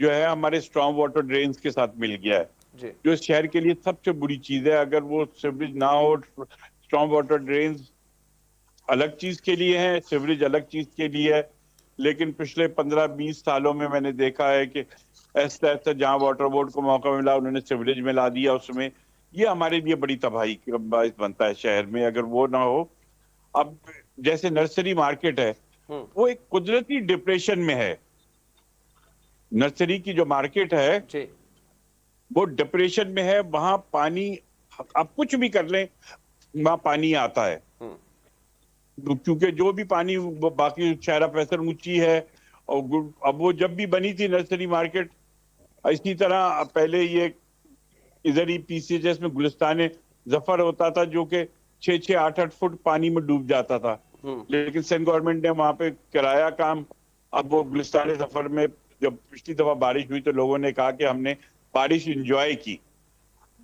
جو ہے ہمارے اسٹرانگ واٹر ڈرینز کے ساتھ مل گیا ہے، جی جو اس شہر کے لیے سب سے بری چیز ہے. اگر وہ سیوریج نہ ہو، اسٹرانگ واٹر ڈرینز الگ چیز کے لیے ہیں، سیوریج الگ چیز کے لیے ہے. لیکن پچھلے 15-20 سالوں میں نے دیکھا ہے کہ ایسا ایسا جہاں واٹر بورڈ کو موقع ملا انہوں نے سیوریج میں لا دیا اس میں. یہ ہمارے لیے بڑی تباہی کا باعث بنتا ہے شہر میں اگر وہ نہ ہو. اب جیسے نرسری مارکیٹ ہے ہوں وہ ایک قدرتی ڈپریشن میں ہے. نرسری کی جو مارکیٹ ہے جی وہ ڈپریشن میں ہے. وہاں پانی آپ کچھ بھی کر لیں وہاں پانی آتا ہے، ہوں کیونکہ جو بھی پانی باقی شہرہ فیصل اونچی ہے. اور اب وہ جب بھی بنی تھی نرسری مارکیٹ اسی طرح پہلے یہ ادھر ہی پی سی ایچ ایس میں گلستان ظفر ہوتا تھا جو کہ 6-8 فٹ پانی میں ڈوب جاتا تھا. ہوں لیکن سینٹ گورنمنٹ نے وہاں پہ کرایا کام. اب وہ گلستان ظفر میں جب پچھلی دفعہ بارش ہوئی تو لوگوں نے کہا کہ ہم نے بارش انجوائے کی.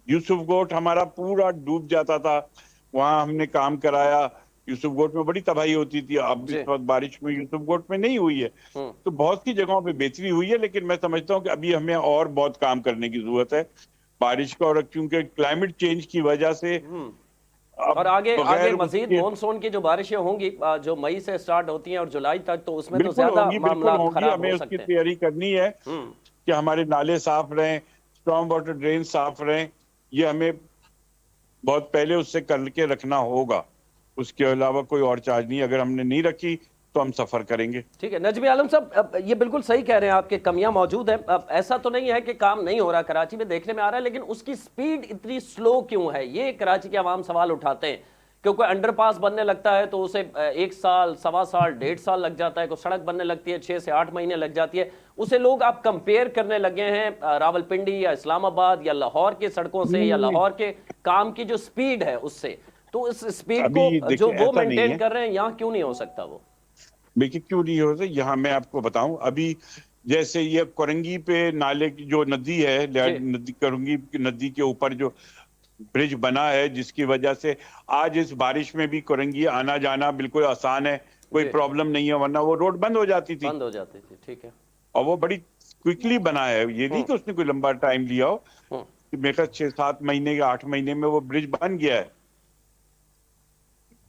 یوسف گوٹ ہمارا پورا ڈوب جاتا تھا، وہاں ہم نے کام کرایا. یوسف گوٹ میں بڑی تباہی ہوتی تھی، اب جی اس وقت بارش میں یوسف گوٹ میں نہیں ہوئی ہے. ہوں تو بہت سی جگہوں پہ بہتری ہوئی ہے، لیکن میں سمجھتا ہوں کہ ابھی ہمیں اور بہت کام کرنے کی ضرورت ہے بارش کا. اور کیونکہ کلائمیٹ چینج کی وجہ سے ہوں اب اور آگے بغیر اس مزید کے مونسون کی جو بارشیں ہوں گی جو مئی سے سٹارٹ ہوتی ہیں اور جولائی تک، تو اس میں تو بالکل زیادہ ہوں گی، بالکل معاملات ہوں گی. خراب ہمیں ہو اس کی سکتے ہیں. تیاری کرنی ہے ہوں کہ ہمارے نالے صاف رہیں، اسٹرانگ واٹر ڈرین صاف رہیں. یہ ہمیں بہت پہلے اس سے کر کے رکھنا ہوگا. اس کے علاوہ کوئی اور چارج نہیں. اگر ہم نے نہیں رکھی تو ہم سفر کریں گے. ٹھیک ہے نجمی عالم صاحب، اب یہ بالکل صحیح کہہ رہے ہیں آپ، کے کمیاں موجود ہیں. اب ایسا تو نہیں ہے کہ کام نہیں ہو رہا کراچی میں، دیکھنے میں آ رہا ہے، لیکن اس کی سپیڈ اتنی سلو کیوں ہے؟ یہ کراچی کے عوام سوال اٹھاتے ہیں. کیونکہ انڈر پاس بننے لگتا ہے تو اسے 1 سال، 1.25 سال، 1.5 سال لگ جاتا ہے. کوئی سڑک بننے لگتی ہے 6 سے 8 مہینے لگ جاتی ہے. اسے لوگ آپ کمپیئر کرنے لگے ہیں راول پنڈی یا اسلام آباد یا لاہور کے سڑکوں سے یا نہیں، لاہور کے کام کی جو سپیڈ ہے اس سے. تو اس سپیڈ کو ابھی جو دیکھیں وہ ایسا نہیں مینٹین ہے. کر رہے ہیں یہاں کیوں نہیں ہو سکتا وہ؟ دیکھیے کیوں نہیں ہو سکتا، یہاں میں آپ کو بتاؤں. ابھی جیسے یہ کرنگی پہ نالے کی جو ندی ہے، جی ندی کرنگی ندی کے اوپر جو برج بنا ہے جس کی وجہ سے آج اس بارش میں بھی کرنگی آنا جانا بالکل آسان ہے، کوئی جی پرابلم نہیں ہے. ورنہ وہ روڈ بند ہو جاتی تھی. بند ہو جاتی تھی. ٹھیک ہے. اور وہ بڑی کوئکلی بنا ہے، یہ نہیں ہوں کہ اس نے کوئی لمبا ٹائم لیا ہو. ہوں میرے خیال 6-7 مہینے یا 8 مہینے میں وہ برج بن گیا ہے.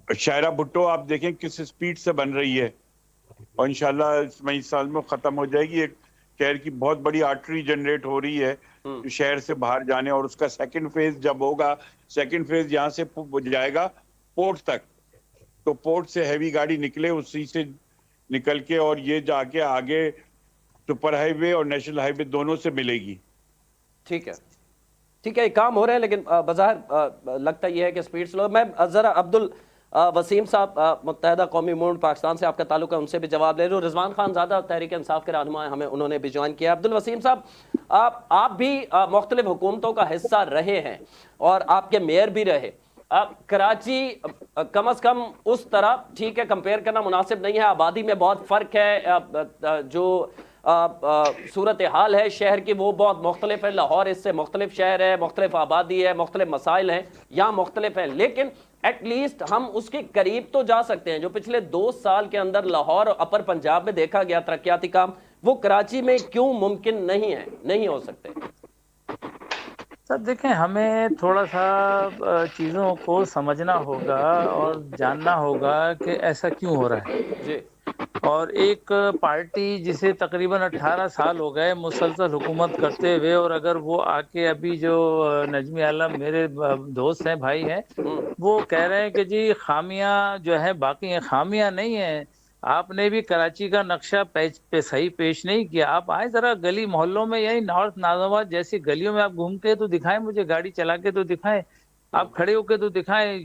شاہرہ بھٹو آپ دیکھیں کس سپیڈ سے بن رہی ہے، اور انشاءاللہ اس سال میں ختم ہو جائے گی. ایک شہر کی بہت بڑی آرٹری جنریٹ ہو رہی ہے ہوں جو شہر سے باہر جانے، اور اس کا سیکنڈ فیز جب ہوگا، سیکنڈ فیز یہاں سے جائے گا پورٹ تک. تو پورٹ سے ہیوی گاڑی نکلے، اسی سے نکل کے اور یہ جا کے آگے سپر ہائی وے اور نیشنل ہائی وے دونوں سے ملے گی. ٹھیک ہے. ٹھیک ہے، ایک کام ہو رہے ہیں، لیکن بظاہر لگتا یہ ہے کہ سپیڈ سلو. میں ذرا عبد الوسیم صاحب متحدہ قومی موومنٹ پاکستان سے آپ کا تعلق ہے، ان سے بھی جواب لے لوں. رضوان خان زادہ تحریک انصاف کے رہنما ہیں، ہمیں انہوں نے بھی جوائن کیا. عبد الوسیم صاحب، آپ بھی مختلف حکومتوں کا حصہ رہے ہیں اور آپ کے میئر بھی رہے. کراچی کم از کم اس طرح، ٹھیک ہے کمپیئر کرنا مناسب نہیں ہے، آبادی میں بہت فرق ہے، جو صورتحال ہے شہر کی وہ بہت مختلف ہے. لاہور اس سے مختلف شہر ہے، مختلف آبادی ہے، مختلف مسائل ہیں، یہاں مختلف ہیں. لیکن ایٹ لیسٹ ہم اس کے قریب تو جا سکتے ہیں. جو پچھلے 2 سال کے اندر لاہور اور اپر پنجاب میں دیکھا گیا ترقیاتی کام، وہ کراچی میں کیوں ممکن نہیں ہے، نہیں ہو سکتے؟ سر دیکھیں، ہمیں تھوڑا سا چیزوں کو سمجھنا ہوگا اور جاننا ہوگا کہ ایسا کیوں ہو رہا ہے. جی اور ایک پارٹی جسے تقریباً 18 سال ہو گئے مسلسل حکومت کرتے ہوئے، اور اگر وہ آ کے ابھی جو نجمی عالم میرے دوست ہیں، بھائی ہیں، ہوں وہ کہہ رہے ہیں کہ جی خامیاں جو ہے باقی ہیں. خامیاں نہیں ہیں. آپ نے بھی کراچی کا نقشہ صحیح پیش نہیں کیا. آپ آئیں ذرا گلی محلوں میں، یہی نارتھ نازاواد جیسی گلیوں میں آپ گھومتے تو دکھائیں، مجھے گاڑی چلا کے تو دکھائیں، آپ کھڑے ہو کے تو دکھائیں.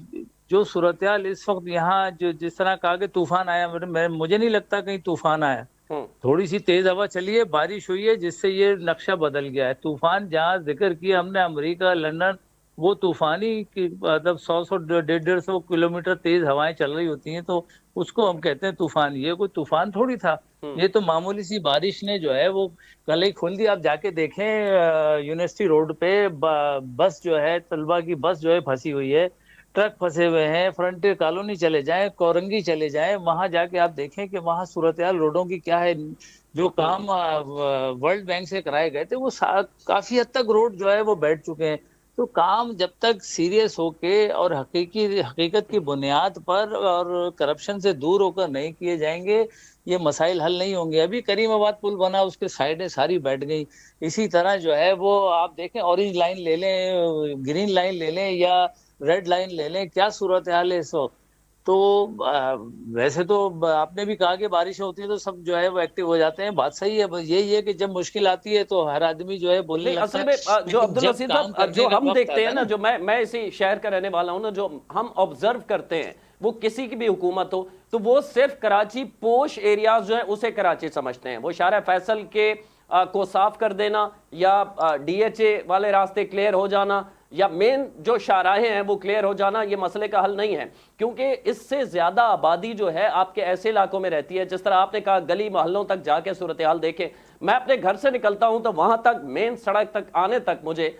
جو صورتحال اس وقت یہاں جس طرح کہا کہ طوفان آیا، مجھے نہیں لگتا کہیں طوفان آیا. ہوں تھوڑی سی تیز ہوا چلی ہے، بارش ہوئی ہے، جس سے یہ نقشہ بدل گیا ہے. طوفان جہاں ذکر کیا ہم نے امریکہ، لندن، وہ طوفانی کی مطلب 100-150 کلومیٹر تیز ہوائیں چل رہی ہوتی ہیں، تو اس کو ہم کہتے ہیں طوفان. یہ کوئی طوفان تھوڑی تھا، یہ تو معمولی سی بارش نے جو ہے وہ کل ہی کھول دی. آپ جا کے دیکھیں یونیورسٹی روڈ پہ بس جو ہے، طلبہ کی بس جو ہے پھنسی ہوئی ہے. ٹرک پھنسے ہوئے ہیں. فرنٹیر کالونی چلے جائیں, کورنگی چلے جائیں, وہاں جا کے آپ دیکھیں کہ وہاں صورتحال روڈوں کی کیا ہے. جو کام ورلڈ بینک سے کرائے گئے تھے وہ کافی حد تک روڈ جو ہے وہ بیٹھ چکے ہیں. تو کام جب تک سیریس ہو کے اور حقیقت کی بنیاد پر اور کرپشن سے دور ہو کر نہیں کیے جائیں گے, یہ مسائل حل نہیں ہوں گے. ابھی کریم آباد پل بنا, اس کے سائڈیں ساری بیٹھ گئی. اسی طرح جو ہے وہ آپ دیکھیں, اورنج لائن لے لیں, گرین لائن لے لیں یا ریڈ لائن لے لیں, کیا صورتحال ہے اس وقت. تو ویسے تو آپ نے بھی کہا کہ بارشیں ہوتی ہیں تو سب جو ہے وہ ایکٹیو ہو جاتے ہیں, بات صحیح ہے. بس یہی ہے کہ جب مشکل آتی ہے تو ہر آدمی جو ہے بولنے نہیں لگتا اصل ہے, میں جو لیکن جب عبدالرشید کام صاحب جو کرنے کا ہم وقت دیکھتے آتا ہیں ہے نا, جو میں اسی شہر کا رہنے والا ہوں نا, جو ہم آبزرو کرتے ہیں, وہ کسی کی بھی حکومت ہو تو وہ صرف کراچی پوش ایریاز جو ہیں اسے کراچی سمجھتے ہیں. وہ شارع فیصل کے کو صاف کر دینا یا ڈی ایچ اے والے راستے کلیئر ہو جانا یا مین جو شاہراہیں ہیں وہ کلیئر ہو جانا یہ مسئلے کا حل نہیں ہے. کیونکہ اس سے زیادہ آبادی جو ہے آپ کے ایسے علاقوں میں رہتی ہے, جس طرح آپ نے کہا گلی محلوں تک جا کے صورتحال دیکھیں. میں اپنے گھر سے نکلتا ہوں تو وہاں تک مین سڑک تک آنے تک مجھے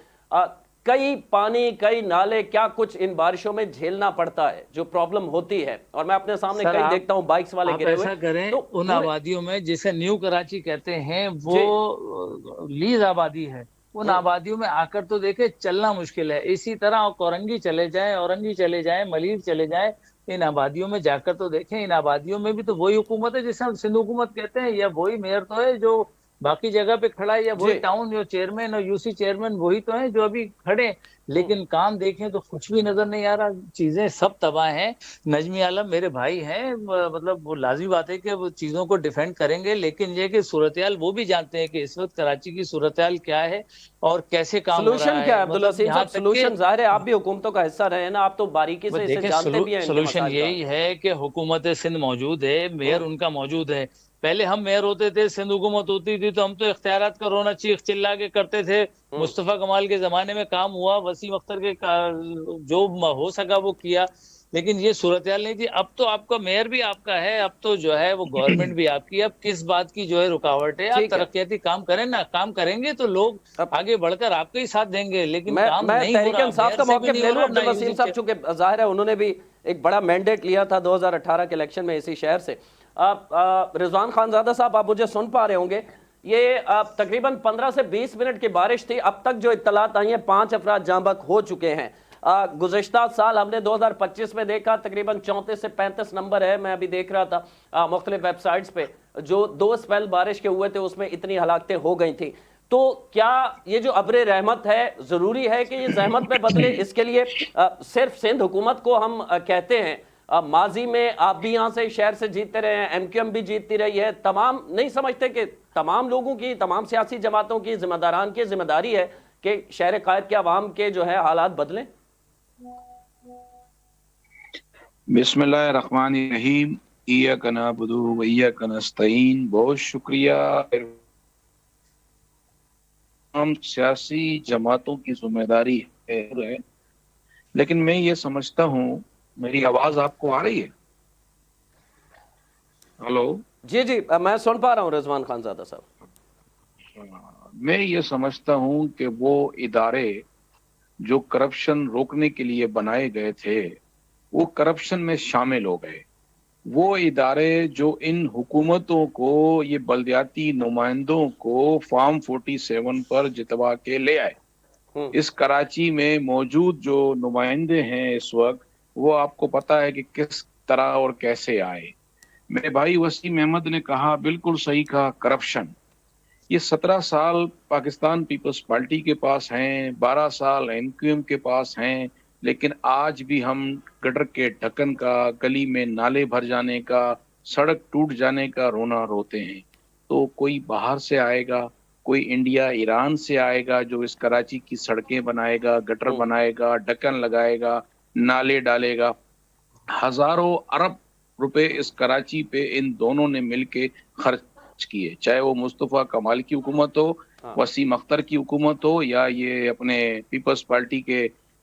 کئی پانی, کئی نالے, کیا کچھ ان بارشوں میں جھیلنا پڑتا ہے, جو پرابلم ہوتی ہے. اور میں اپنے سامنے سر کئی دیکھتا ہوں بائکس والے آپ گرے ہوئے. ایسا کریں, تو ان پورے آبادیوں میں جسے نیو کراچی کہتے ہیں, وہ جی لیز آبادی ہے, ان آبادیوں میں آ کر تو دیکھیں چلنا مشکل ہے. اسی طرح کورنگی چلے جائیں, اورنگی چلے جائیں, ملیر چلے جائیں, ان آبادیوں میں جا کر تو دیکھیں. ان آبادیوں میں بھی تو وہی حکومت ہے جسے ہم سندھ حکومت کہتے ہیں, یا وہی میئر تو ہے جو باقی جگہ پہ کھڑا ہے, یا وہی جی ٹاؤن جو چیئرمین اور یو سی چیئرمین وہی تو ہیں جو ابھی کھڑے. لیکن کام دیکھیں تو کچھ بھی نظر نہیں آ رہا, چیزیں سب تباہ ہیں. نجمی عالم میرے بھائی ہیں, مطلب وہ لازمی بات ہے کہ وہ چیزوں کو ڈیفینڈ کریں گے, لیکن یہ کہ صورتحال وہ بھی جانتے ہیں کہ اس وقت کراچی کی صورتحال کیا ہے اور کیسے کام ہو سلوشن رہا کیا ہے. ہے مطلب عبدالرشید یہاں صاحب؟ تک کہ سلوشن ظاہر ہے آپ بھی حکومتوں کا حصہ رہے ہیں نا, آپ تو باریکی وہ سے اسے دیکھیں جانتے بھی ہیں ان کے سلوشن مسائل کا. یہی ہے کہ حکومت سندھ موجود ہے, میئر ان کا موجود ہے. پہلے ہم میئر ہوتے تھے, سندھ حکومت ہوتی تھی تو ہم تو اختیارات کا رونا چیخ چلا کے کرتے تھے. مصطفیٰ کمال کے زمانے میں کام ہوا, وسیم اختر کے جو ہو سکا وہ کیا, لیکن یہ صورتحال نہیں تھی. اب تو آپ کا میئر بھی آپ کا ہے, اب تو جو ہے وہ گورنمنٹ بھی آپ کی. اب کس بات کی جو ہے رکاوٹ ہے؟ آپ ٹھیک ہے, ترقیاتی کام کریں نا, کام کریں گے تو لوگ اب آگے بڑھ کر آپ کا ہی ساتھ دیں گے, لیکن کام میں نہیں ہو تحریک رہا, انصاف میئر کا سے بھی موقف نہیں لے ہو لوں رہا, نہ عبدالوسیم صاحب, چونکہ ظاہر ہے انہوں نے بھی ایک بڑا مینڈیٹ لیا تھا 2018 کے الیکشن میں اسی شہر سے. رضوان خان زادہ صاحب, آپ مجھے سن پا رہے ہوں گے, یہ تقریباً 15 سے 20 منٹ کی بارش تھی. اب تک جو اطلاعات آئی ہیں 5 افراد جاں بحق ہو چکے ہیں. گزشتہ سال ہم نے 2025 میں دیکھا تقریباً 34 سے 35 نمبر ہے, میں ابھی دیکھ رہا تھا مختلف ویب سائٹس پہ, جو 2 اسپیل بارش کے ہوئے تھے اس میں اتنی ہلاکتیں ہو گئی تھیں. تو کیا یہ جو ابر رحمت ہے ضروری ہے کہ یہ زحمت میں بدلے؟ اس کے لیے صرف سندھ حکومت کو ہم کہتے ہیں, ماضی میں آپ بھی یہاں سے شہر سے جیتتے رہے ہیں, ایم کیو ایم بھی جیتتی رہی ہے, تمام نہیں سمجھتے کہ تمام لوگوں کی, تمام سیاسی جماعتوں کی, ذمہ داران کی ذمہ داری ہے کہ شہر قائد کے عوام کے جو ہے حالات بدلیں؟ بسم اللہ الرحمن الرحیم. ایاک نعبد و ایاک نستعین. بہت شکریہ. تمام سیاسی جماعتوں کی ذمہ داری ہے, لیکن میں یہ سمجھتا ہوں, میری آواز آپ کو آ رہی ہے؟ ہلو, جی جی, میں سن پا رہا ہوں رضوان خان زادہ صاحب. میں یہ سمجھتا ہوں کہ وہ ادارے جو کرپشن روکنے کے لیے بنائے گئے تھے وہ کرپشن میں شامل ہو گئے. وہ ادارے جو ان حکومتوں کو, یہ بلدیاتی نمائندوں کو فارم 47 پر جتوا کے لے آئے. اس کراچی میں موجود جو نمائندے ہیں اس وقت, وہ آپ کو پتا ہے کہ کس طرح اور کیسے آئے. میرے بھائی وسیم احمد نے کہا, بالکل صحیح کہا, کرپشن. یہ 17 سال پاکستان پیپلز پارٹی کے پاس ہیں, 12 سال این کیو ایم کے پاس ہیں, لیکن آج بھی ہم گٹر کے ڈھکن کا, گلی میں نالے بھر جانے کا, سڑک ٹوٹ جانے کا رونا روتے ہیں. تو کوئی باہر سے آئے گا, کوئی انڈیا ایران سے آئے گا جو اس کراچی کی سڑکیں بنائے گا, گٹر بنائے گا, ڈھکن لگائے گا, نالے ڈالے گا. ہزاروں ارب روپے اس کراچی پہ ان دونوں نے مل کے خرچ کیے, چاہے وہ مصطفیٰ کمال کی حکومت ہو, وسیم اختر کی حکومت ہو, یا یہ اپنے پیپلز پارٹی کے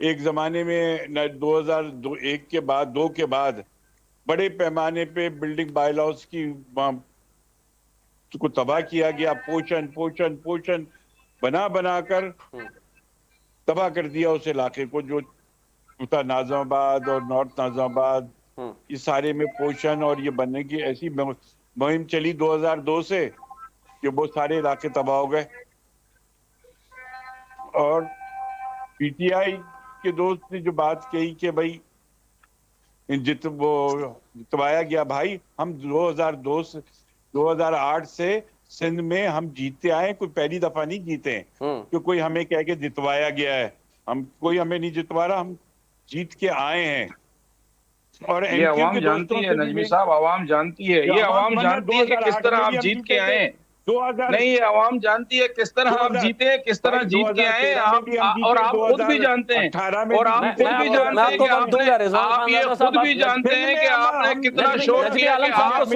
ایک زمانے میں 2001 کے بعد 2 کے بعد بڑے پیمانے پہ بلڈنگ بائی لاز کی کو تباہ کیا گیا، پوشن بنا کر تباہ کر دیا اس علاقے کو، جو تھا ناظم آباد اور نارتھ ناظم آباد، یہ سارے میں پوشن اور یہ بننے کی ایسی مہم چلی 2002 سے کہ وہ سارے علاقے تباہ ہو گئے. اور پی ٹی آئی کے دوست نے جو بات کہی کہ بھائی وہ جتوایا گیا، بھائی ہم 2008 سے سندھ میں ہم جیتے آئے، کوئی پہلی دفعہ نہیں جیتے ہیں کہ کوئی ہمیں کہہ کے جتوایا گیا ہے. کوئی ہمیں نہیں جتوا رہا، ہم جیت کے آئے ہیں. اور یہ عوام جانتی ہے نجمی صاحب، عوام جانتی ہے، یہ عوام جانتی ہے کہ کس طرح آپ جیت کے آئے ہیں. نہیں، یہ عوام جانتی ہے کس طرح آپ جیتے ہیں، کس طرح جیت کے آئے ہیں. اور آپ خود بھی جانتے ہیں، اور آپ خود بھی جانتے ہیں کہ آپ یہ خود بھی جانتے ہیں کہ آپ نے کتنا شور کیا کہ آپ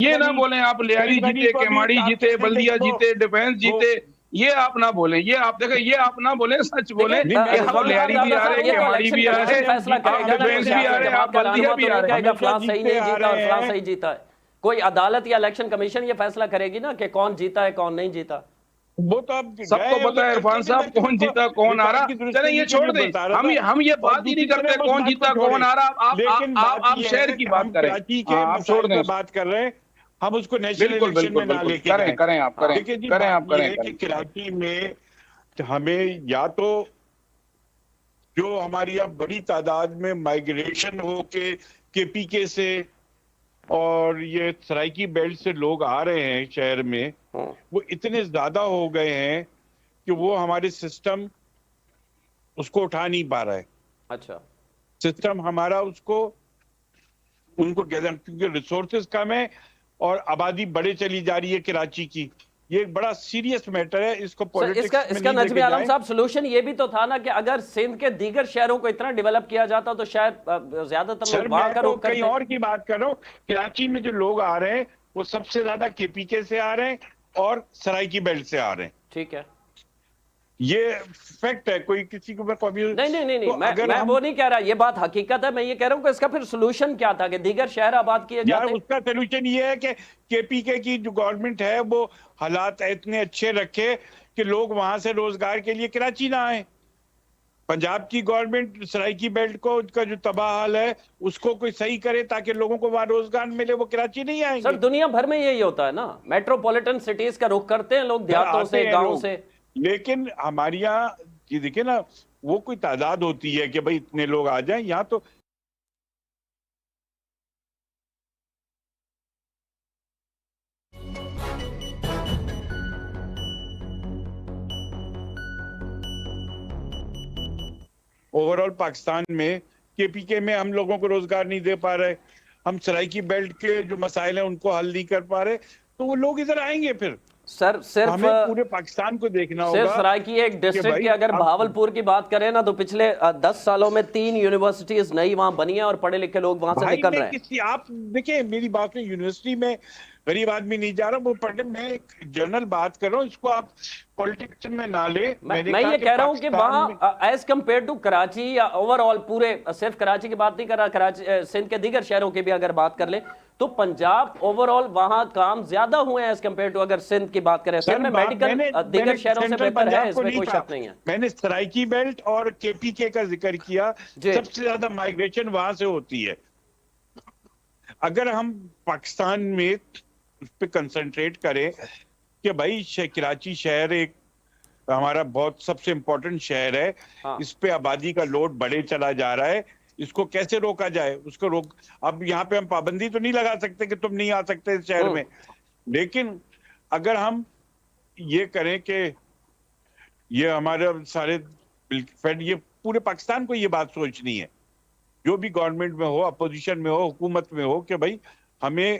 یہ نہ بولیں آپ لیاری جیتے، کیماڑی جیتے، بلدیہ جیتے، ڈیفنس جیتے. یہ آپ نہ بولیں، یہ آپ دیکھیں، یہ آپ نہ بولیں، سچ بولیں کہ ہم لیاری بھی آ رہے، کیماڑی بھی آ رہے، آپ ڈیفنس بھی آ رہے، آپ بلدیہ بھی آ رہے. فلاں صحیح نہیں جیتا اور فلاں صحیح جیتا ہے. کوئی عدالت یا الیکشن کمیشن یہ فیصلہ کرے گی نا کہ کون جیتا ہے کون نہیں جیتا. وہ تو آپ سب کو پتا ہے عرفان صاحب کون جیتا کون آ رہا. چلیں یہ چھوڑ دیں، ہم یہ بات ہی نہیں کرتے کون جیتا کون آ رہا. آپ شہر کی بات کریں، آپ چھوڑ دیں، بات کر رہے ہیں ہم اس کو نیشنل بالکل الیکشن میں بالکل نہ لے بالکل کے کریں جائیں. کریں آپ کریں دیکھیں جی، کریں آپ بات یہ کریں ہے کہ کراچی میں ہمیں یا تو جو ہماری اب بڑی تعداد میں مائگریشن ہو کے پی کے سے اور یہ سرائکی بیلٹ سے لوگ آ رہے ہیں شہر میں، وہ اتنے زیادہ ہو گئے ہیں کہ وہ ہمارے سسٹم اس کو اٹھا نہیں پا رہا ہے. اچھا، سسٹم ہمارا اس کو ان کو کیونکہ ریسورسز کم ہے اور آبادی بڑھے چلی جا رہی ہے کراچی کی. یہ ایک بڑا سیریس میٹر ہے، اس کو پولیٹکس میں اس کا نہیں لے نجمی کے عالم جائیں. صاحب سلوشن یہ بھی تو تھا نا کہ اگر سندھ کے دیگر شہروں کو اتنا ڈیولپ کیا جاتا تو شاید زیادہ تر سر لوگ وہاں میں کا تو رخ کہیں کرتے. اور کی بات کر رہا ہوں. کراچی میں جو لوگ آ رہے ہیں وہ سب سے زیادہ کے پی کے سے آ رہے ہیں اور سرائکی بیلٹ سے آ رہے ہیں. ٹھیک ہے، یہ فیکٹ ہے، کوئی کسی کو نہیں تو اگر میں ہم وہ نہیں کہہ رہا، یہ بات حقیقت ہے. میں یہ کہہ رہا ہوں کہ اس کا پھر سلوشن کیا تھا کہ دیگر شہر آباد کیے یار جاتے. اس کا سلوشن یہ ہے کہ کے پی کے کی جو گورنمنٹ ہے وہ حالات اتنے اچھے رکھے کہ لوگ وہاں سے روزگار کے لیے کراچی نہ آئیں. پنجاب کی گورنمنٹ سرائکی بیلٹ کو کا جو تباہ حال ہے اس کو کوئی صحیح کرے تاکہ لوگوں کو وہاں روزگار ملے، وہ کراچی نہیں آئیں سر گے. دنیا بھر میں یہی ہوتا ہے نا، میٹروپولیٹن سٹیز کا رخ کرتے ہیں لوگ دیہاتوں آتے سے، ہیں گاؤں لوگ، سے. لیکن ہمارے یہاں یہ دیکھیں نا، وہ کوئی تعداد ہوتی ہے کہ بھئی اتنے لوگ آ جائیں. یہاں تو اوورال پاکستان میں کے پی کے میں ہم لوگوں کو روزگار نہیں دے پا رہے، ہم سرائکی بیلٹ کے جو مسائل ہیں ان کو حل نہیں کر پا رہے، تو وہ لوگ ادھر آئیں گے. پھر سر صرف ہمیں پورے پاکستان کو دیکھنا صرف ہوگا سرائکی ایک کہ ڈسٹرکٹ بھائی کی اگر اب بہاولپور کی بات کریں نا تو پچھلے 10 سالوں میں 3 یونیورسٹیز نئی وہاں بنی ہیں اور پڑھے لکھے لوگ وہاں سے بھائی نکل میں رہے ہیں. کسی آپ دیکھیں میری بات میں یونیورسٹی میں غریب آدمی نہیں جا رہا وہ پڑھنے. میں ایک جنرل بات کر رہا ہوں، اس کو آپ پولیٹکس میں نہ لے. میں نے میں کہا یہ کہ کہہ رہا ہوں کہ پاکستان وہاں میں ایز کمپیئر ٹو کراچی یا اوور آل پورے، صرف کراچی کی بات نہیں کر رہا، کراچی سندھ کے دیگر شہروں کی بھی اگر بات کر لیں تو پنجاب اوور آل وہاں کام زیادہ ہوئے ہیں ایز کمپیئر ٹو اگر سندھ کی بات کریں. سر سندھ میں میڈیکل دیگر شہروں سے سینٹرل بہتر ہے، پنجاب اس کو میں نہیں کوئی کہا، شک نہیں ہے. میں نے سرائکی بیلٹ اور کے پی کے کا ذکر کیا. جی سب سے زیادہ مائگریشن وہاں سے ہوتی ہے. اگر ہم پاکستان میں اس پہ کنسنٹریٹ کریں کہ بھائی کراچی شہر ایک ہمارا بہت سب سے امپورٹنٹ شہر ہے، ہاں اس پہ آبادی کا لوڈ بڑھے چلا جا رہا ہے، اس کو کیسے روکا جائے؟ اس کو اب یہاں پہ ہم پابندی تو نہیں لگا سکتے کہ تم نہیں آ سکتے اس شہر میں، لیکن اگر ہم یہ کریں کہ یہ ہمارے سارے یہ پورے پاکستان کو یہ بات سوچنی ہے، جو بھی گورنمنٹ میں ہو، اپوزیشن میں ہو، حکومت میں ہو، کہ بھائی ہمیں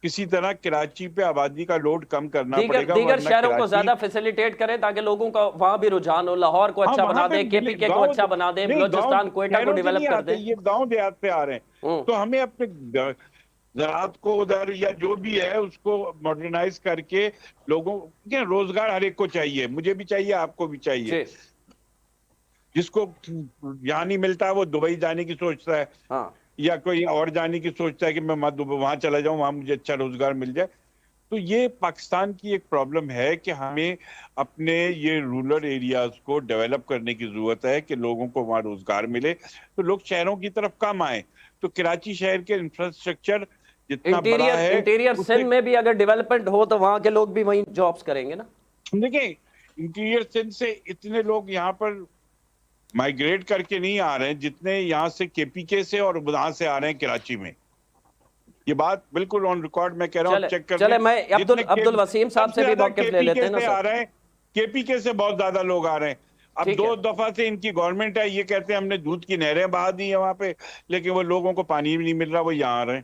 کسی طرح کراچی پہ آبادی کا لوڈ کم کرنا پڑے گا، دیگر ورنہ شہروں کو کراچی زیادہ فیسیلیٹیٹ کریں تاکہ لوگوں کا وہاں بھی رجحان ہو. لاہور کو اچھا وہاں بنا پہ دے، کے پی کے کو اچھا بنا دے، نہیں، گاؤں بلوچستان کوئٹہ کو شہروں سے ڈیولپ نہیں کر آتے، دیں. یہ گاؤں دیہات پہ آ رہے ہیں. تو ہمیں اپنے زراعت کو ادھر یا جو بھی ہے اس کو ماڈرنائز کر کے لوگوں روزگار ہر ایک کو چاہیے، مجھے بھی چاہیے، آپ کو بھی چاہیے. جی جس کو یہاں نہیں ملتا ہے وہ دبئی جانے کی سوچتا ہے، ہاں یا کوئی اور جانے کی سوچتا ہے کہ میں وہاں چلا جاؤں، وہاں مجھے اچھا روزگار مل جائے۔ تو یہ پاکستان کی ایک پرابلم ہے کہ ہمیں اپنے یہ رورل ایریاز کو ڈیولپ کرنے کی ضرورت ہے کہ لوگوں کو وہاں روزگار ملے، تو لوگ شہروں کی طرف کم آئیں۔ تو کراچی شہر کے انفراسٹرکچر جتنا بڑا ہے انٹیریئر اس سندھ سے، میں بھی اگر ڈیولپمنٹ ہو تو وہاں کے لوگ بھی وہیں جابز کریں گے نا۔ دیکھیں انٹیریئر سندھ سے اتنے لوگ یہاں پر مائیگریٹ کر کے نہیں آ رہے ہیں جتنے یہاں سے کے پی کے سے اور وہاں سے آ رہے ہیں کراچی میں۔ یہ بات بالکل آن ریکارڈ میں کہہ رہا ہوں، چیک کر چلے لیں۔ میں جتنے عبد الوسیم صاحب سب سے بھی زیادہ موقف لے لیتے ہیں نا سے آ سر۔ رہے ہیں، کے پی کے سے بہت زیادہ لوگ آ رہے ہیں۔ اب ٹھیک 2 ہے، دفعہ سے ان کی گورنمنٹ ہے، یہ کہتے ہیں ہم نے دودھ کی نہریں بہا دی ہیں وہاں پہ، لیکن وہ لوگوں کو پانی بھی نہیں مل رہا، وہ یہاں آ رہے ہیں۔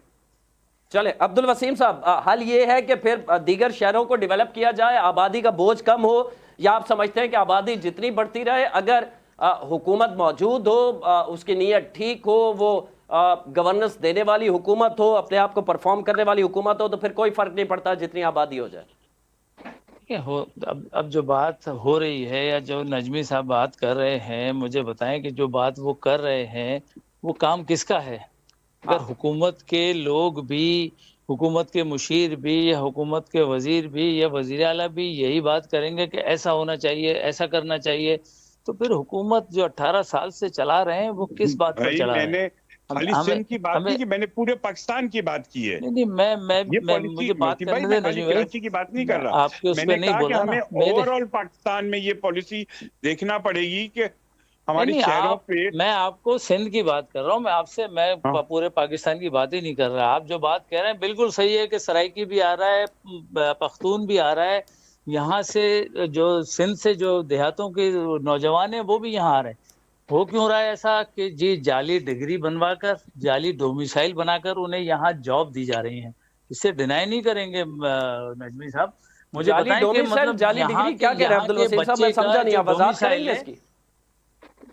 چلے عبد الوسیم صاحب، حل یہ ہے کہ پھر دیگر شہروں کو ڈیولپ کیا جائے، آبادی کا بوجھ کم ہو، یا آپ سمجھتے ہیں کہ آبادی جتنی بڑھتی رہے، اگر حکومت موجود ہو، اس کی نیت ٹھیک ہو، وہ گورننس دینے والی حکومت ہو، اپنے آپ کو پرفارم کرنے والی حکومت ہو، تو پھر کوئی فرق نہیں پڑتا جتنی آبادی ہو جائے؟ اب جو بات ہو رہی ہے یا جو نجمی صاحب بات کر رہے ہیں، مجھے بتائیں کہ جو بات وہ کر رہے ہیں وہ کام کس کا ہے؟ اگر حکومت کے لوگ بھی، حکومت کے مشیر بھی، یا حکومت کے وزیر بھی، یا وزیر اعلیٰ بھی یہی بات کریں گے کہ ایسا ہونا چاہیے، ایسا کرنا چاہیے، تو پھر حکومت جو 18 سال سے چلا رہے ہیں وہ کس بات پر بھائی چلا میں رہے نے ہیں؟ خالی ہمیں سندھ کی بات ہمیں نہیں کی، میں نے پورے پاکستان کی بات کی ہے۔ نہیں یہ میں پالیسی مجھے بات موتی بھائی، کرنے میں دیں خالی نجمی بھائی، کراچی کی بات نہیں میں کر رہا، آپ کے اس میں پہ نے نہیں کہا کہ بولا نا ہمیں میرے، اوور آل پاکستان میں یہ پالیسی دیکھنا پڑے گی کہ ہماری نہیں شہروں پہ۔ میں آپ کو سندھ کی بات کر رہا ہوں، میں آپ سے ہاں پورے پاکستان کی بات ہی نہیں کر رہا۔ آپ جو بات کہہ رہے ہیں بالکل صحیح ہے کہ سرائکی بھی آ رہا ہے، پختون بھی آ رہا ہے، یہاں سے جو سندھ سے جو دیہاتوں کے نوجوان ہیں وہ بھی یہاں آ رہے ہیں۔ ہو کیوں رہا ہے ایسا کہ جی جعلی ڈگری بنوا کر، جعلی ڈومیسائل بنا کر انہیں یہاں جاب دی جا رہی ہیں، اسے ڈینائی نہیں کریں گے نجمی صاحب۔ مجھے جعلی بتائیں کہ ڈومیسائل، مطلب جعلی ڈگری کیا کہہ رہے ہیں یہاں عبد کے الوسیم صاحب؟ میں بچے کا سمجھا نہیں، جو آپ وضاحت کریں ڈومیسائل گے ہے، اس کی؟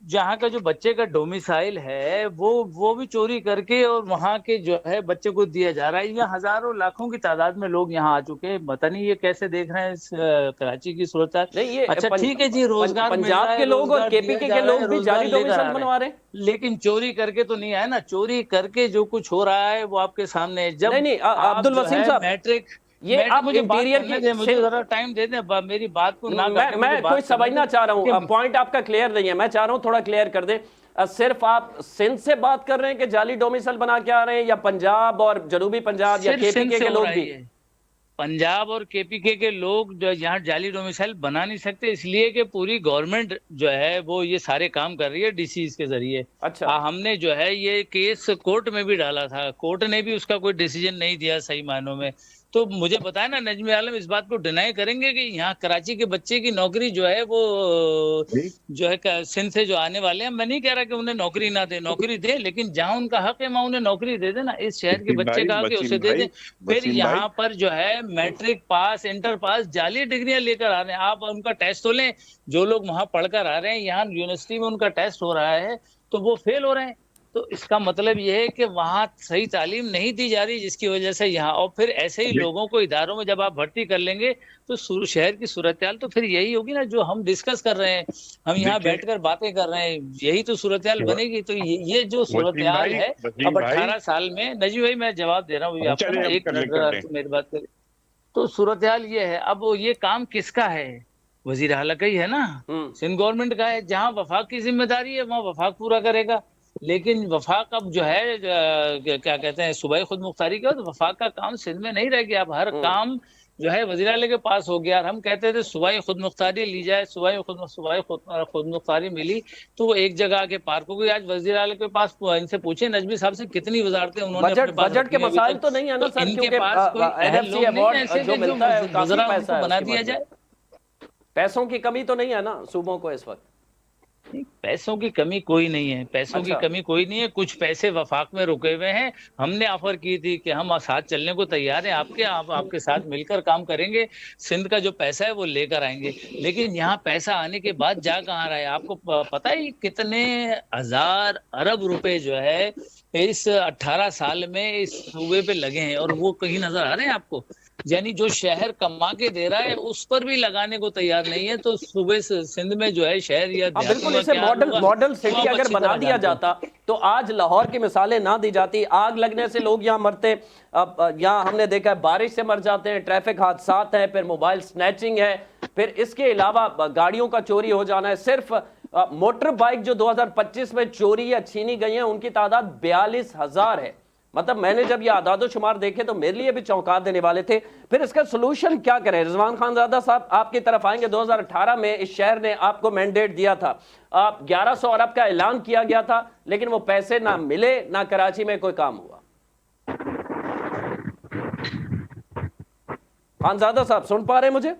جہاں کا جو بچے کا ڈومیسائل ہے وہ بھی چوری کر کے اور وہاں کے جو ہے بچے کو دیا جا رہا ہے۔ یہ ہزاروں لاکھوں کی تعداد میں لوگ یہاں آ چکے ہیں، پتہ نہیں یہ کیسے دیکھ رہے ہیں اس کراچی کی صورتحال۔ نہیں، یہ اچھا ٹھیک ہے جی، روزگار مل رہا پنجاب ہے، کے لوگ اور روزگار کے پی دیا کے جا رہا لوگ ہے، بھی روزگار جعلی لے کر ڈومیسائل آ رہے بنوا رہے ہیں؟ ہیں، لیکن چوری کر کے تو نہیں آئے نا۔ چوری کر کے جو کچھ ہو رہا ہے وہ آپ کے سامنے ہے۔ جب نہیں نہیں، عبد آپ جو الوسیم ہے صاحب، میٹرک یہ آپ مجھے بات انٹیریئر کرنے کی دیں، مجھے ذرا ٹائم دے دیں، میری بات کو نہ کاٹیں، مجھے میں کوئی بات کرنے سمجھنا دیں چاہ رہا کہ ہوں، پوائنٹ آپ کا کلیئر نہیں ہے، میں چاہ رہا ہوں تھوڑا کلیئر کر دیں۔ صرف آپ سندھ سے بات کر رہے ہیں کہ جعلی ڈومیسائل بنا کے آ رہے ہیں، یا پنجاب اور جنوبی پنجاب یا صرف کے پی سندھ کے سے ہو لوگ رہی بھی؟ ہے۔ پنجاب اور کے پی کے لوگ جو یہاں جعلی ڈومیسائل بنا نہیں سکتے، اس لیے کہ پوری گورنمنٹ جو ہے وہ یہ سارے کام کر رہی ہے ڈی سیز کے ذریعے۔ اچھا، ہم نے جو ہے یہ کیس کورٹ میں بھی ڈالا تھا، کورٹ نے بھی اس کا کوئی ڈیسیجن نہیں دیا صحیح معنوں میں۔ تو مجھے بتائیں نا نجمی عالم، اس بات کو ڈینائی کریں گے کہ یہاں کراچی کے بچے کی نوکری جو ہے وہ جو ہے سندھ سے جو آنے والے ہیں، میں نہیں کہہ رہا کہ انہیں نوکری نہ دے، نوکری دے، لیکن جہاں ان کا حق ہے وہاں انہیں نوکری دے دے نا۔ اس شہر کے بچے کا حق ہے اسے دے دیں۔ پھر وسیم بھائی، یہاں پر جو ہے میٹرک پاس، انٹر پاس جعلی ڈگریاں لے کر آ رہے ہیں۔ آپ ان کا ٹیسٹ تو لیں، جو لوگ وہاں پڑھ کر آ رہے ہیں، یہاں یونیورسٹی میں ان کا ٹیسٹ ہو رہا ہے تو وہ فیل ہو رہے ہیں۔ تو اس کا مطلب یہ ہے کہ وہاں صحیح تعلیم نہیں دی جا رہی، جس کی وجہ سے یہاں، اور پھر ایسے ہی لوگوں کو اداروں میں جب آپ بھرتی کر لیں گے تو شہر کی صورتحال تو پھر یہی ہوگی نا جو ہم ڈسکس کر رہے ہیں، ہم یہاں دیکھیں بیٹھ کر باتیں کر رہے ہیں، یہی تو صورتحال بنے گی۔ تو یہ جو وسیم صورتحال بھائی، ہے وسیم اب بھائی، 18 سال میں، نجی بھائی میں جواب دے رہا ہوں آپ کو نا، چلے اب 1 کر منٹ لیں کر ذرا لیں۔ میری بات کریں۔ تو صورتحال یہ ہے، اب یہ کام کس کا ہے؟ وزیر اعلیٰ کا ہی ہے نا، سندھ گورنمنٹ کا ہے۔ جہاں وفاق کی ذمہ داری ہے وہاں وفاق پورا کرے گا، لیکن وفاق اب جو ہے کیا کہتے ہیں صوبائی خود مختاری کا، تو وفاق کا کام سندھ میں نہیں رہ گیا۔ اب ہر کام جو ہے وزیر اعلیٰ کے پاس ہو گیا۔ اور ہم کہتے تھے صوبائی خود مختاری لی جائے، صوبائی خود مختاری ملی تو وہ ایک جگہ کے پارک ہو گئی۔ آج وزیر اعلیٰ کے پاس ان سے پوچھیں نجمی صاحب سے کتنی وزارتیں انہوں نے اپنے پاس بجٹ کے رکھی ہیں ابھی مسائل تک، تو نہیں ہے تو نا سر، ان کے کیونکہ پاس کوئی این اہل ایف سی لوگ نہیں ایوارڈ ایسے جو کہ جو ملتا ہے کافی وزراء ان پیسہ کو ہے اس بنا کے دیا بدلے، جائے۔ پیسوں کی کمی تو نہیں ہے نا صوبوں کو اس وقت؟ پیسوں کی کمی کوئی نہیں ہے، پیسوں کی اچھا، کمی کوئی نہیں ہے۔ کچھ پیسے وفاق میں رکے ہوئے ہیں، ہم نے آفر کی تھی کہ ہم ساتھ چلنے کو تیار ہیں، آپ کے ساتھ مل کر کام کریں گے، سندھ کا جو پیسہ ہے وہ لے کر آئیں گے۔ لیکن یہاں پیسہ آنے کے بعد جا کہاں رہا ہے؟ آپ کو پتہ ہی کتنے ہزار ارب روپے جو ہے اس 18 سال میں اس صوبے پہ لگے ہیں، اور وہ کہیں نظر آ رہے ہیں آپ کو؟ یعنی جو شہر کما کے دے رہا ہے اس پر بھی لگانے کو تیار نہیں ہے، تو صوبے سندھ میں جو ہے شہر یا ہاں دیہاتوں بالکل، کا اسے کیا حال ہوگا ماڈل وہ سٹی آپ اگر اچھی بنا طرح دیا جانتے ہیں۔ جاتا تو آج لاہور کی مثالیں نہ دی جاتی، آگ لگنے سے لوگ یہاں مرتے، اب یہاں ہم نے دیکھا ہے بارش سے مر جاتے ہیں، ٹریفک حادثات ہیں، پھر موبائل سنیچنگ ہے، پھر اس کے علاوہ گاڑیوں کا چوری ہو جانا ہے۔ صرف موٹر بائک جو 2025 میں چوری یا چھینی گئی ہیں ان کی تعداد 42,000 ہے۔ مطلب میں نے جب یہ اعداد و شمار دیکھے تو میرے لیے بھی چونکا دینے والے تھے۔ پھر اس کا سلوشن کیا کریں؟ رضوان خان زادہ صاحب آپ کی طرف آئیں گے۔ 2018 میں اس شہر نے آپ کو مینڈیٹ دیا تھا، 1100 ارب کا اعلان کیا گیا تھا، لیکن وہ پیسے نہ ملے، نہ کراچی میں کوئی کام ہوا۔ خان زادہ صاحب سن پا رہے ہیں مجھے؟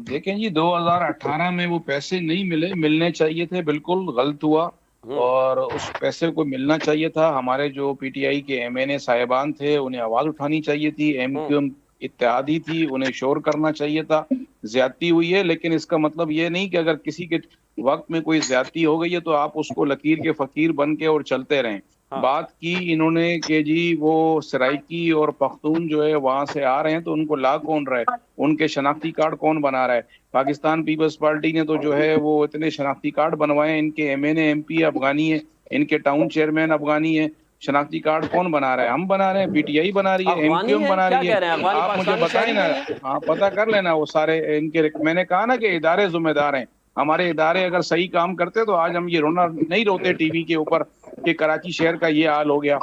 دیکھیں جی 2018 میں وہ پیسے نہیں ملے، ملنے چاہیے تھے، بالکل غلط ہوا، اور اس پیسے کو ملنا چاہیے تھا۔ ہمارے جو پی ٹی آئی کے ایم این اے صاحبان تھے انہیں آواز اٹھانی چاہیے تھی، ایم کیو ایم اتحادی تھی انہیں شور کرنا چاہیے تھا۔ زیادتی ہوئی ہے، لیکن اس کا مطلب یہ نہیں کہ اگر کسی کے وقت میں کوئی زیادتی ہو گئی ہے تو آپ اس کو لکیر کے فقیر بن کے اور چلتے رہیں۔ بات کی انہوں نے کہ جی وہ سرائکی اور پختون جو ہے وہاں سے آ رہے ہیں تو ان کو لا کون رہا ہے، ان کے شناختی کارڈ کون بنا رہا ہے؟ پاکستان پیپلز پارٹی نے تو جو ہے وہ اتنے شناختی کارڈ بنوائے، ان کے M N A M P افغانی ہے، ان کے ٹاؤن چیئرمین افغانی ہے۔ شناختی کارڈ کون بنا رہا ہے؟ ہم بنا رہے ہیں، پی ٹی آئی بنا رہی ہے، ایم کیو افغانی ایم ہیں بنا کیا رہی کہہ رہے ہیں؟ ہے۔ افغانی آپ مجھے پاکستانی بتائیں شہری نا، نہیں ہیں؟ ہاں پتہ کر لینا وہ سارے ان کے، میں نے کہا نا کہ ادارے ذمہ دار ہیں۔ ہمارے ادارے اگر صحیح کام کرتے تو آج ہم یہ رونا نہیں روتے ٹی وی کے اوپر کہ کراچی شہر کا یہ حال ہو گیا۔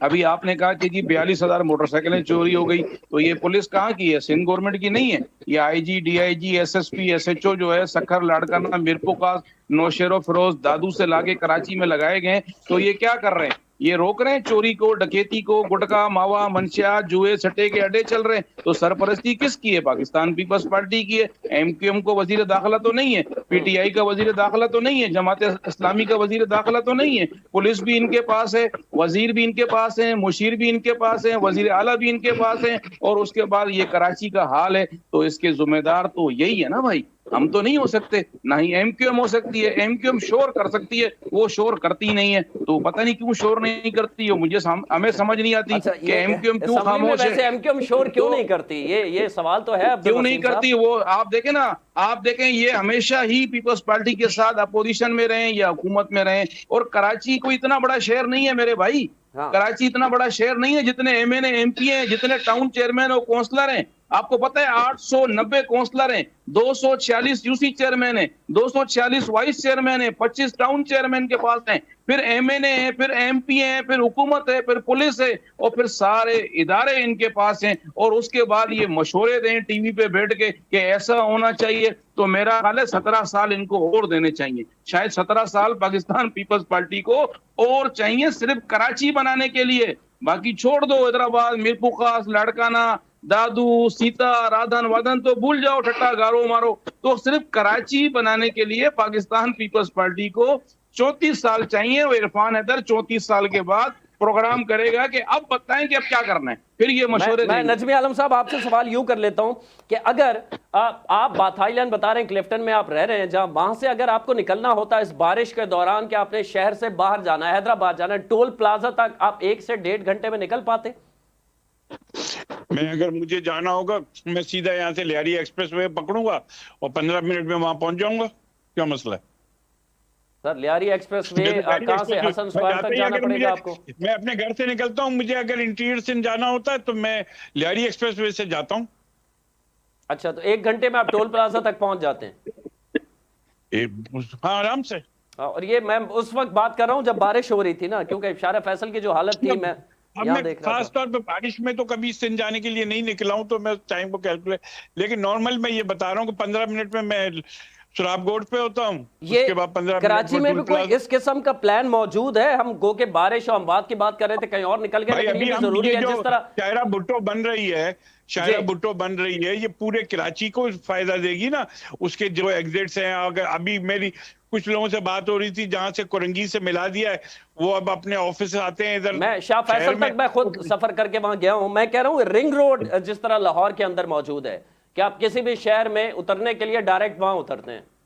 ابھی آپ نے کہا کہ جی 42,000 موٹر سائیکلیں چوری ہو گئی، تو یہ پولیس کہاں کی ہے؟ سندھ گورنمنٹ کی نہیں ہے؟ یہ I G, D I G, S S P, S H O جو ہے سکھر، لاڑکانہ، میرپورخاص، نوشہر و فیروز، دادو سے لاگے کراچی میں لگائے گئے ہیں، تو یہ کیا کر رہے ہیں؟ یہ روک رہے ہیں چوری کو، ڈکیتی کو، گٹکا، ماوا، منشیات، جوئے سٹے کے اڈے چل رہے ہیں، تو سرپرستی کس کی ہے؟ پاکستان پیپلز پارٹی کی ہے۔ ایم کیو ایم کو وزیر داخلہ تو نہیں ہے، پی ٹی آئی کا وزیر داخلہ تو نہیں ہے، جماعت اسلامی کا وزیر داخلہ تو نہیں ہے، پولیس بھی ان کے پاس ہے، وزیر بھی ان کے پاس ہیں، مشیر بھی ان کے پاس ہیں، وزیر اعلیٰ بھی ان کے پاس ہیں، اور اس کے بعد یہ کراچی کا حال ہے، تو اس کے ذمہ دار تو یہی ہے نا بھائی، ہم تو نہیں ہو سکتے، نہ ہی ایم کیو ایم ہو سکتی ہے۔ ایم کیو ایم شور کر سکتی ہے، وہ شور کرتی نہیں ہے، تو پتہ نہیں کیوں شور نہیں کرتی ہے، ہمیں سمجھ نہیں آتی اچھا، کہ یہ ایم کیو ایم کیوں اسمبلی میں خاموش ہے۔ ویسے ایم کیو ایم شور کیوں تو نہیں کرتی؟ یہ سوال تو ہے عبد کیوں نہیں الوسیم صاحب۔ کرتی؟ وہ آپ دیکھیں نا، آپ دیکھیں یہ ہمیشہ ہی پیپلز پارٹی کے ساتھ اپوزیشن میں رہیں یا حکومت میں رہیں، اور کراچی کوئی اتنا بڑا شہر نہیں ہے میرے بھائی، کراچی اتنا بڑا شہر نہیں ہے، جتنے M N A M P ہیں، جتنے ٹاؤن چیئرمین اور کونسلر ہیں، آپ کو پتہ ہے 890 کونسلر ہیں، 246 یو سی چیئرمین ہیں، 246 وائس چیئرمین ہیں، 25 ٹاؤن چیئرمین کے پاس ہیں، پھر ایم این اے ہیں، پھر ایم پی ہیں، پھر حکومت ہے، پھر پولیس ہے، اور پھر سارے ادارے ان کے پاس ہیں، اور اس کے بعد یہ مشورے دیں ٹی وی پہ بیٹھ کے کہ ایسا ہونا چاہیے۔ تو میرا خیال ہے 17 سال ان کو اور دینے چاہیے، شاید 17 سال پاکستان پیپلز پارٹی کو اور چاہیے، صرف کراچی بنانے کے لیے۔ باقی چھوڑ دو، حیدرآباد، میرپورخاص، لاڑکانہ، دادو، سیتا، رادھن وادن تو بھول جاؤ، ٹھٹا گارو مارو، تو صرف کراچی بنانے کے لیے پاکستان پیپلز پارٹی کو 34 سال چاہیے۔ وہ عرفان حیدر 34 سال کے بعد پروگرام کرے گا کہ اب بتائیں کہ اب کیا کرنا ہے، پھر یہ مشورے میں دیں گے۔ نجمی عالم صاحب آپ سے سوال یوں کر لیتا ہوں کہ اگر آپ باتھائی لینڈ بتا رہے ہیں، کلفٹن میں آپ رہ رہے ہیں، جہاں وہاں سے اگر آپ کو نکلنا ہوتا ہے اس بارش کے دوران کہ آپ نے شہر سے باہر جانا ہے، حیدرآباد جانا ہے، ٹول پلازا تک آپ 1 سے 1.5 گھنٹے میں نکل پاتے؟ میں اگر مجھے جانا ہوگا میں سیدھا یہاں سے لیاری ایکسپریس وے پکڑوں گا اور 15 منٹ میں وہاں پہنچ جاؤں گا، کیا مسئلہ ہے؟ سر لیاری ایکسپریس وے جیسے لیاری کہاں سے؟ ایکسپریس حسن میں اسکوائر جاتے تک ہی جانا اگر پڑے مجھے، گا آپ کو؟ میں اپنے گھر سے نکلتا ہوں، مجھے اگر انٹیریئر سے جانا ہوتا ہے تو میں لیاری ایکسپریس وے سے جاتا ہوں۔ اچھا، تو 1 گھنٹے میں آپ ٹول پلازا تک پہنچ جاتے ہیں؟ ہاں آرام سے۔ اور یہ میں اس وقت بات کر رہا ہوں جب بارش ہو رہی تھی نا، کیونکہ اشارہ فیصل کی جو حالت تھی میں اب یہاں میں دیکھ رہا تھا۔ خاص طور پہ بارش میں تو کبھی سندھ جانے کے لیے نہیں نکلا ہوں تو میں ٹائم کو کیلکولیٹ، لیکن نارمل میں یہ بتا رہا ہوں کہ 15 منٹ میں سراب گوٹ پہ ہوتا ہوں، اس یہ کے بعد 15 منٹ کراچی میں میں ٹول بھی کوئی پلازا۔ اس قسم کا پلان موجود ہے؟ ہم گو کہ بارش اور اموات کی بات کر رہے تھے، کہیں اور نکل گئے، بھائی لیکن یہ ابھی بھی ہم ضروری یہ ہے جو جس طرح شاہراہ بھٹو بن رہی ہے، شاہراہ جی بھٹو بن رہی ہے، یہ پورے کراچی کو فائدہ دے گی نا۔ اس کے جو ایگزٹس ہیں، اگر ابھی میری کچھ لوگوں سے بات ہو رہی تھی جہاں سے کرنگی سے ملا دیا ہے، وہ اب اپنے آفس آتے ہیں ادھر میں شاہ شہر فیصل میں۔ تک میں خود سفر کر کے وہاں گیا ہوں۔ میں کہہ رہا ہوں رنگ روڈ جس طرح لاہور کے اندر موجود ہے کہ آپ کسی بھی شہر میں اترنے کے لیے ڈائریکٹ وہاں اترتے ہیں،